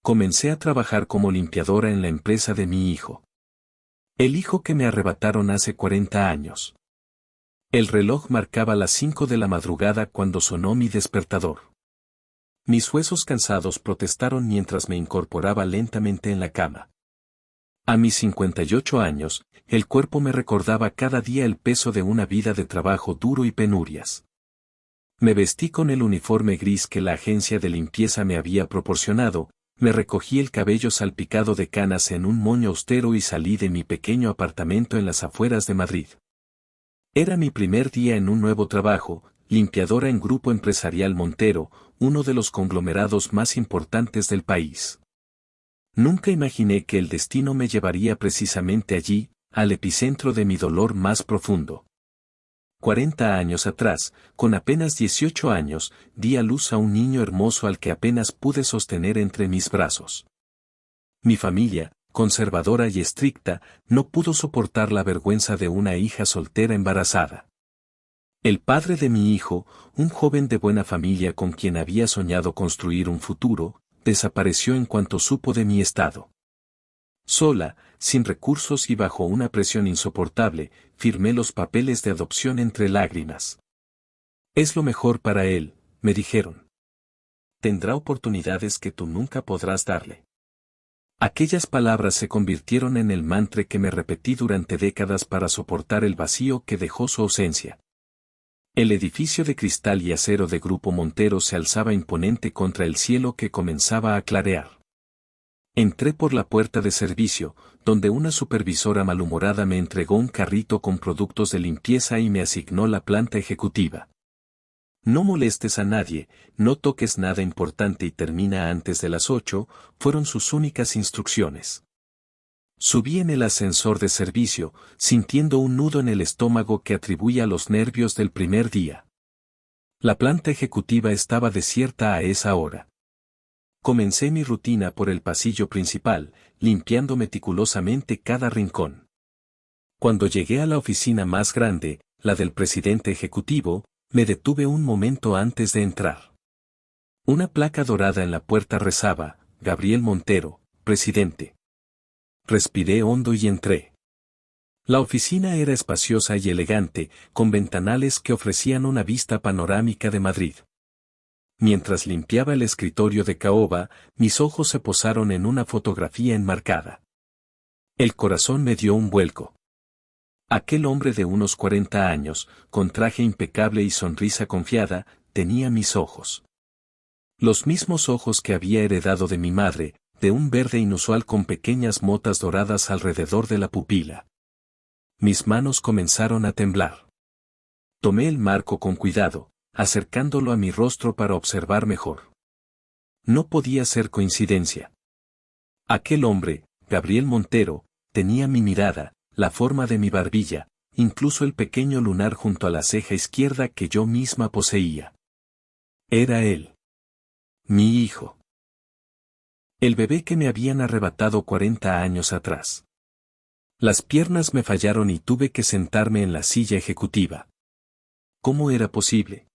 comencé a trabajar como limpiadora en la empresa de mi hijo. El hijo que me arrebataron hace 40 años. El reloj marcaba las 5 de la madrugada cuando sonó mi despertador. Mis huesos cansados protestaron mientras me incorporaba lentamente en la cama. A mis 58 años, el cuerpo me recordaba cada día el peso de una vida de trabajo duro y penurias. Me vestí con el uniforme gris que la agencia de limpieza me había proporcionado, me recogí el cabello salpicado de canas en un moño austero y salí de mi pequeño apartamento en las afueras de Madrid. Era mi primer día en un nuevo trabajo, limpiadora en Grupo Empresarial Montero, uno de los conglomerados más importantes del país. Nunca imaginé que el destino me llevaría precisamente allí, al epicentro de mi dolor más profundo. 40 años atrás, con apenas 18 años, di a luz a un niño hermoso al que apenas pude sostener entre mis brazos. Mi familia, conservadora y estricta, no pudo soportar la vergüenza de una hija soltera embarazada. El padre de mi hijo, un joven de buena familia con quien había soñado construir un futuro, desapareció en cuanto supo de mi estado. Sola, sin recursos y bajo una presión insoportable, firmé los papeles de adopción entre lágrimas. Es lo mejor para él, me dijeron. Tendrá oportunidades que tú nunca podrás darle. Aquellas palabras se convirtieron en el mantra que me repetí durante décadas para soportar el vacío que dejó su ausencia. El edificio de cristal y acero de Grupo Montero se alzaba imponente contra el cielo que comenzaba a clarear. Entré por la puerta de servicio, donde una supervisora malhumorada me entregó un carrito con productos de limpieza y me asignó la planta ejecutiva. No molestes a nadie, no toques nada importante y termina antes de las 8, fueron sus únicas instrucciones. Subí en el ascensor de servicio, sintiendo un nudo en el estómago que atribuía a los nervios del primer día. La planta ejecutiva estaba desierta a esa hora. Comencé mi rutina por el pasillo principal, limpiando meticulosamente cada rincón. Cuando llegué a la oficina más grande, la del presidente ejecutivo, me detuve un momento antes de entrar. Una placa dorada en la puerta rezaba, Gabriel Montero, presidente. Respiré hondo y entré. La oficina era espaciosa y elegante, con ventanales que ofrecían una vista panorámica de Madrid. Mientras limpiaba el escritorio de caoba, mis ojos se posaron en una fotografía enmarcada. El corazón me dio un vuelco. Aquel hombre de unos 40 años, con traje impecable y sonrisa confiada, tenía mis ojos. Los mismos ojos que había heredado de mi madre, de un verde inusual con pequeñas motas doradas alrededor de la pupila. Mis manos comenzaron a temblar. Tomé el marco con cuidado, acercándolo a mi rostro para observar mejor. No podía ser coincidencia. Aquel hombre, Gabriel Montero, tenía mi mirada, la forma de mi barbilla, incluso el pequeño lunar junto a la ceja izquierda que yo misma poseía. Era él. Mi hijo. El bebé que me habían arrebatado 40 años atrás. Las piernas me fallaron y tuve que sentarme en la silla ejecutiva. ¿Cómo era posible?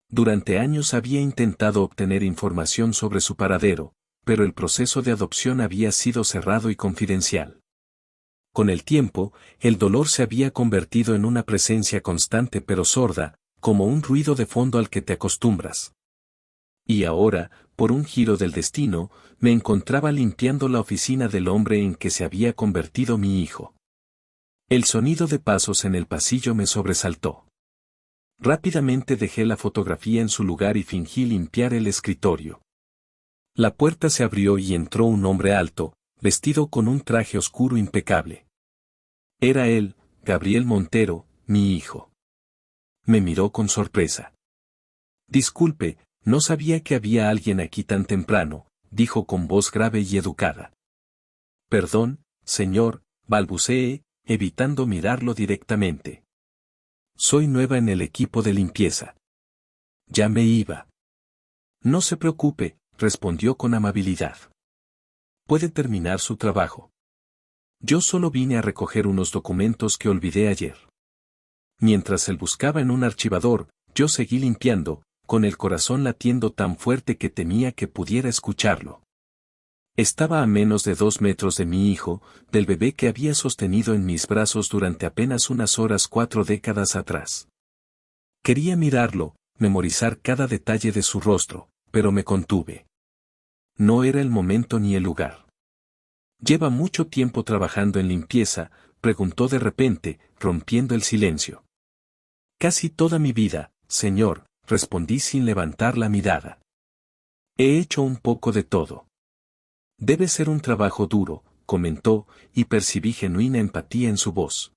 Durante años había intentado obtener información sobre su paradero, pero el proceso de adopción había sido cerrado y confidencial. Con el tiempo, el dolor se había convertido en una presencia constante pero sorda, como un ruido de fondo al que te acostumbras. Y ahora, por un giro del destino, me encontraba limpiando la oficina del hombre en que se había convertido mi hijo. El sonido de pasos en el pasillo me sobresaltó. Rápidamente dejé la fotografía en su lugar y fingí limpiar el escritorio. La puerta se abrió y entró un hombre alto, vestido con un traje oscuro impecable. Era él, Gabriel Montero, mi hijo. Me miró con sorpresa. Disculpe, no sabía que había alguien aquí tan temprano, dijo con voz grave y educada. Perdón, señor, balbuceé, evitando mirarlo directamente. Soy nueva en el equipo de limpieza. Ya me iba. No se preocupe, respondió con amabilidad. Puede terminar su trabajo. Yo solo vine a recoger unos documentos que olvidé ayer. Mientras él buscaba en un archivador, yo seguí limpiando, con el corazón latiendo tan fuerte que temía que pudiera escucharlo. Estaba a menos de 2 metros de mi hijo, del bebé que había sostenido en mis brazos durante apenas unas horas 4 décadas atrás. Quería mirarlo, memorizar cada detalle de su rostro, pero me contuve. No era el momento ni el lugar. ¿Lleva mucho tiempo trabajando en limpieza?, preguntó de repente, rompiendo el silencio. Casi toda mi vida, señor, respondí sin levantar la mirada. He hecho un poco de todo. Debe ser un trabajo duro, comentó, y percibí genuina empatía en su voz.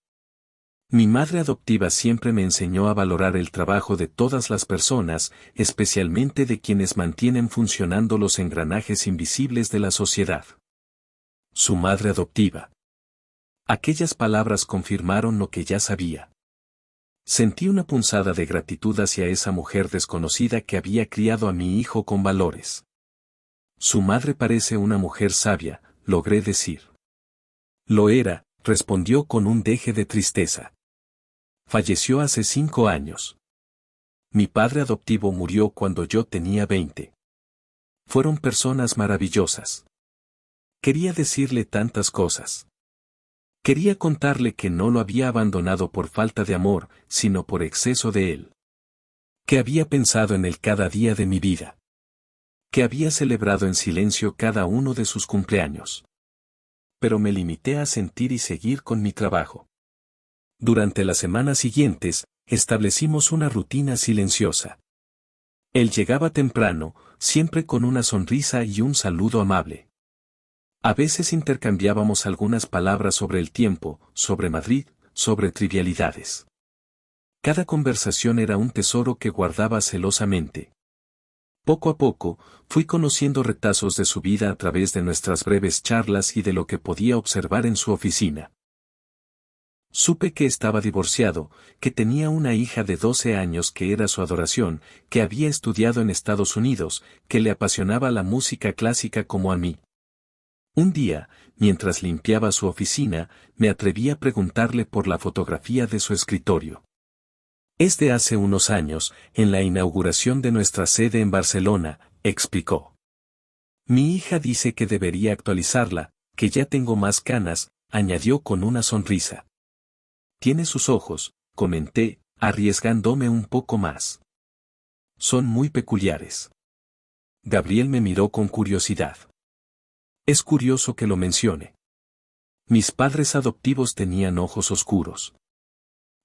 Mi madre adoptiva siempre me enseñó a valorar el trabajo de todas las personas, especialmente de quienes mantienen funcionando los engranajes invisibles de la sociedad. Su madre adoptiva. Aquellas palabras confirmaron lo que ya sabía. Sentí una punzada de gratitud hacia esa mujer desconocida que había criado a mi hijo con valores. Su madre parece una mujer sabia, logré decir. Lo era, respondió con un deje de tristeza. Falleció hace 5 años. Mi padre adoptivo murió cuando yo tenía 20. Fueron personas maravillosas. Quería decirle tantas cosas. Quería contarle que no lo había abandonado por falta de amor, sino por exceso de él. Que había pensado en él cada día de mi vida. Que había celebrado en silencio cada uno de sus cumpleaños. Pero me limité a sentir y seguir con mi trabajo. Durante las semanas siguientes, establecimos una rutina silenciosa. Él llegaba temprano, siempre con una sonrisa y un saludo amable. A veces intercambiábamos algunas palabras sobre el tiempo, sobre Madrid, sobre trivialidades. Cada conversación era un tesoro que guardaba celosamente. Poco a poco, fui conociendo retazos de su vida a través de nuestras breves charlas y de lo que podía observar en su oficina. Supe que estaba divorciado, que tenía una hija de 12 años que era su adoración, que había estudiado en Estados Unidos, que le apasionaba la música clásica como a mí. Un día, mientras limpiaba su oficina, me atreví a preguntarle por la fotografía de su escritorio. Es de hace unos años, en la inauguración de nuestra sede en Barcelona, explicó. Mi hija dice que debería actualizarla, que ya tengo más canas, añadió con una sonrisa. Tiene sus ojos, comenté, arriesgándome un poco más. Son muy peculiares. Gabriel me miró con curiosidad. Es curioso que lo mencione. Mis padres adoptivos tenían ojos oscuros.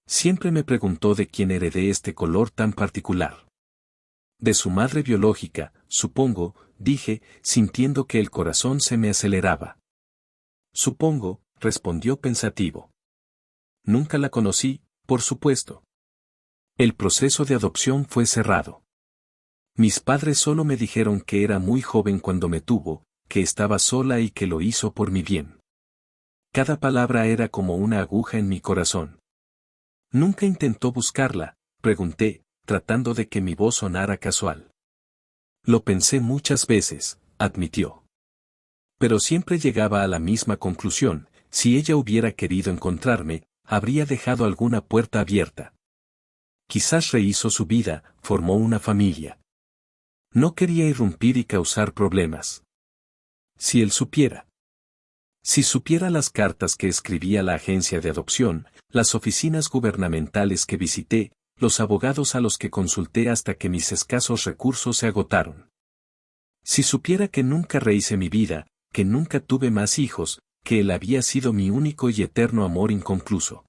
Siempre me preguntó de quién heredé este color tan particular. De su madre biológica, supongo, dije, sintiendo que el corazón se me aceleraba. Supongo, respondió pensativo. Nunca la conocí, por supuesto. El proceso de adopción fue cerrado. Mis padres solo me dijeron que era muy joven cuando me tuvo, que estaba sola y que lo hizo por mi bien. Cada palabra era como una aguja en mi corazón. ¿Nunca intentó buscarla?, pregunté, tratando de que mi voz sonara casual. Lo pensé muchas veces, admitió. Pero siempre llegaba a la misma conclusión: si ella hubiera querido encontrarme, habría dejado alguna puerta abierta. Quizás rehizo su vida, formó una familia. No quería irrumpir y causar problemas. Si él supiera. Si supiera las cartas que escribí a la agencia de adopción, las oficinas gubernamentales que visité, los abogados a los que consulté hasta que mis escasos recursos se agotaron. Si supiera que nunca rehice mi vida, que nunca tuve más hijos, que él había sido mi único y eterno amor inconcluso.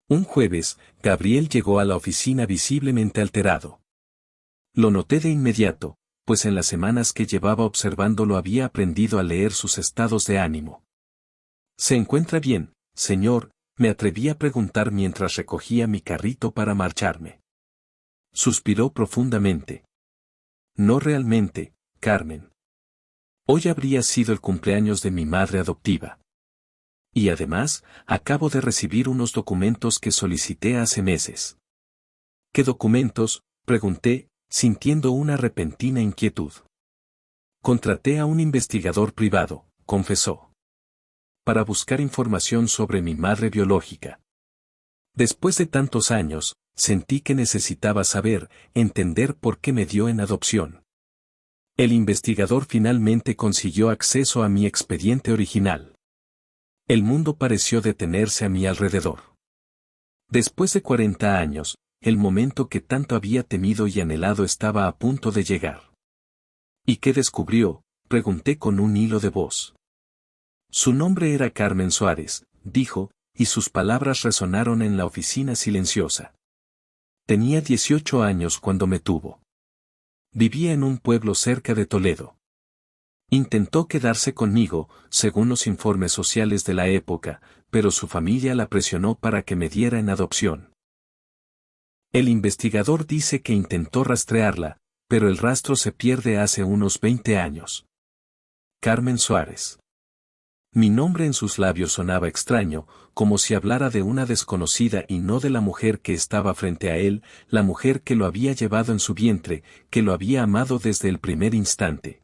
Un jueves, Gabriel llegó a la oficina visiblemente alterado. Lo noté de inmediato, pues en las semanas que llevaba observándolo había aprendido a leer sus estados de ánimo. ¿Se encuentra bien, señor?, me atreví a preguntar mientras recogía mi carrito para marcharme. Suspiró profundamente. No realmente, Carmen. Hoy habría sido el cumpleaños de mi madre adoptiva. Y además, acabo de recibir unos documentos que solicité hace meses. ¿Qué documentos?, pregunté, sintiendo una repentina inquietud. Contraté a un investigador privado, confesó. Para buscar información sobre mi madre biológica. Después de tantos años, sentí que necesitaba saber, entender por qué me dio en adopción. El investigador finalmente consiguió acceso a mi expediente original. El mundo pareció detenerse a mi alrededor. Después de 40 años, el momento que tanto había temido y anhelado estaba a punto de llegar. ¿Y qué descubrió?, pregunté con un hilo de voz. Su nombre era Carmen Suárez, dijo, y sus palabras resonaron en la oficina silenciosa. Tenía 18 años cuando me tuvo. Vivía en un pueblo cerca de Toledo. Intentó quedarse conmigo, según los informes sociales de la época, pero su familia la presionó para que me diera en adopción. El investigador dice que intentó rastrearla, pero el rastro se pierde hace unos 20 años. Carmen Suárez. Mi nombre en sus labios sonaba extraño, como si hablara de una desconocida y no de la mujer que estaba frente a él, la mujer que lo había llevado en su vientre, que lo había amado desde el primer instante.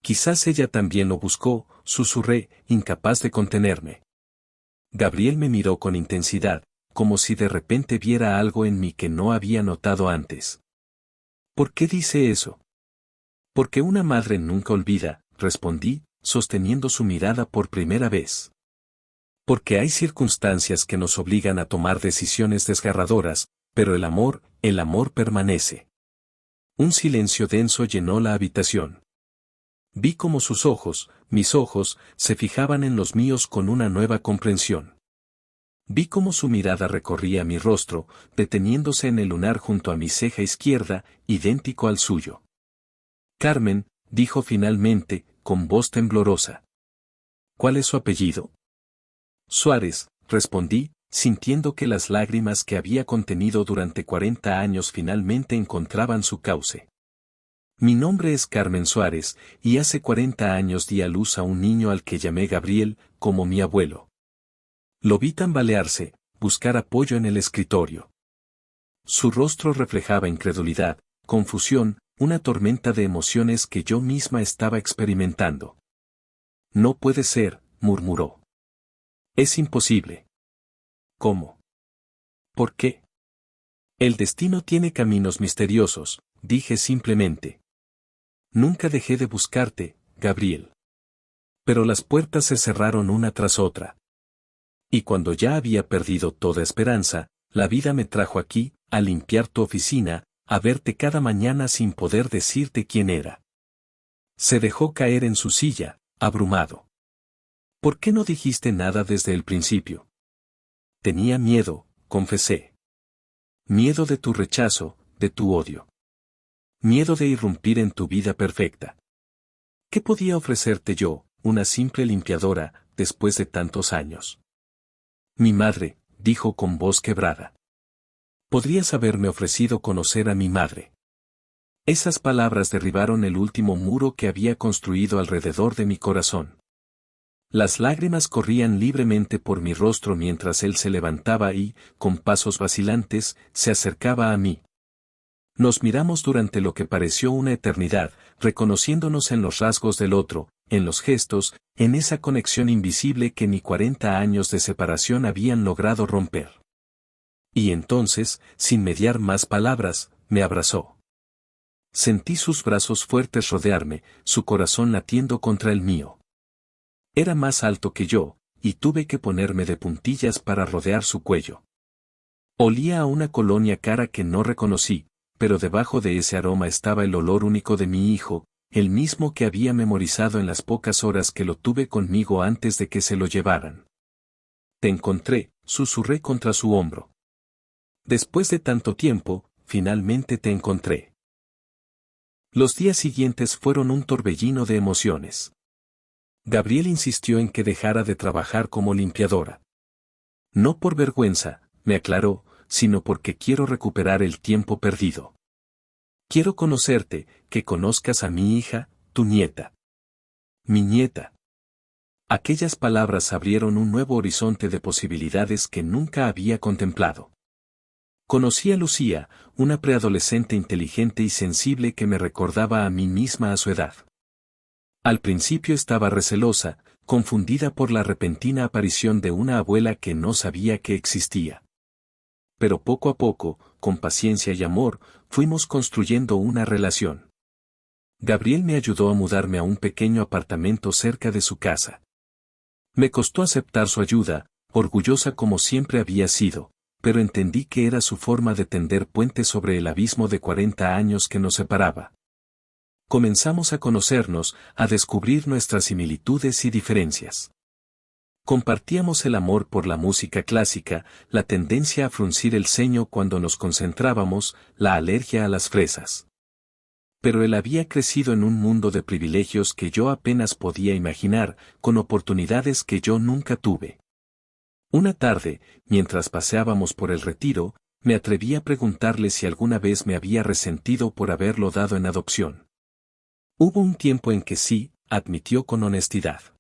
Quizás ella también lo buscó, susurré, incapaz de contenerme. Gabriel me miró con intensidad, como si de repente viera algo en mí que no había notado antes. ¿Por qué dice eso? Porque una madre nunca olvida, respondí, sosteniendo su mirada por primera vez. Porque hay circunstancias que nos obligan a tomar decisiones desgarradoras, pero el amor permanece. Un silencio denso llenó la habitación. Vi cómo sus ojos, mis ojos, se fijaban en los míos con una nueva comprensión. Vi cómo su mirada recorría mi rostro, deteniéndose en el lunar junto a mi ceja izquierda, idéntico al suyo. Carmen, dijo finalmente, con voz temblorosa. ¿Cuál es su apellido? Suárez, respondí, sintiendo que las lágrimas que había contenido durante 40 años finalmente encontraban su cauce. Mi nombre es Carmen Suárez, y hace 40 años di a luz a un niño al que llamé Gabriel, como mi abuelo. Lo vi tambalearse, buscar apoyo en el escritorio. Su rostro reflejaba incredulidad, confusión, una tormenta de emociones que yo misma estaba experimentando. No puede ser, murmuró. Es imposible. ¿Cómo? ¿Por qué? El destino tiene caminos misteriosos, dije simplemente. Nunca dejé de buscarte, Gabriel. Pero las puertas se cerraron una tras otra. Y cuando ya había perdido toda esperanza, la vida me trajo aquí, a limpiar tu oficina, a verte cada mañana sin poder decirte quién era. Se dejó caer en su silla, abrumado. ¿Por qué no dijiste nada desde el principio? Tenía miedo, confesé. Miedo de tu rechazo, de tu odio. Miedo de irrumpir en tu vida perfecta. ¿Qué podía ofrecerte yo, una simple limpiadora, después de tantos años? Mi madre, dijo con voz quebrada. Podrías haberme ofrecido conocer a mi madre. Esas palabras derribaron el último muro que había construido alrededor de mi corazón. Las lágrimas corrían libremente por mi rostro mientras él se levantaba y, con pasos vacilantes, se acercaba a mí. Nos miramos durante lo que pareció una eternidad, reconociéndonos en los rasgos del otro, en los gestos, en esa conexión invisible que ni 40 años de separación habían logrado romper. Y entonces, sin mediar más palabras, me abrazó. Sentí sus brazos fuertes rodearme, su corazón latiendo contra el mío. Era más alto que yo, y tuve que ponerme de puntillas para rodear su cuello. Olía a una colonia cara que no reconocí, pero debajo de ese aroma estaba el olor único de mi hijo, el mismo que había memorizado en las pocas horas que lo tuve conmigo antes de que se lo llevaran. Te encontré, susurré contra su hombro. Después de tanto tiempo, finalmente te encontré. Los días siguientes fueron un torbellino de emociones. Gabriel insistió en que dejara de trabajar como limpiadora. No por vergüenza, me aclaró, sino porque quiero recuperar el tiempo perdido. Quiero conocerte, que conozcas a mi hija, tu nieta. Mi nieta. Aquellas palabras abrieron un nuevo horizonte de posibilidades que nunca había contemplado. Conocí a Lucía, una preadolescente inteligente y sensible que me recordaba a mí misma a su edad. Al principio estaba recelosa, confundida por la repentina aparición de una abuela que no sabía que existía. Pero poco a poco, con paciencia y amor, fuimos construyendo una relación. Gabriel me ayudó a mudarme a un pequeño apartamento cerca de su casa. Me costó aceptar su ayuda, orgullosa como siempre había sido, pero entendí que era su forma de tender puentes sobre el abismo de 40 años que nos separaba. Comenzamos a conocernos, a descubrir nuestras similitudes y diferencias. Compartíamos el amor por la música clásica, la tendencia a fruncir el ceño cuando nos concentrábamos, la alergia a las fresas. Pero él había crecido en un mundo de privilegios que yo apenas podía imaginar, con oportunidades que yo nunca tuve. Una tarde, mientras paseábamos por el retiro, me atreví a preguntarle si alguna vez me había resentido por haberlo dado en adopción. Hubo un tiempo en que sí, admitió con honestidad.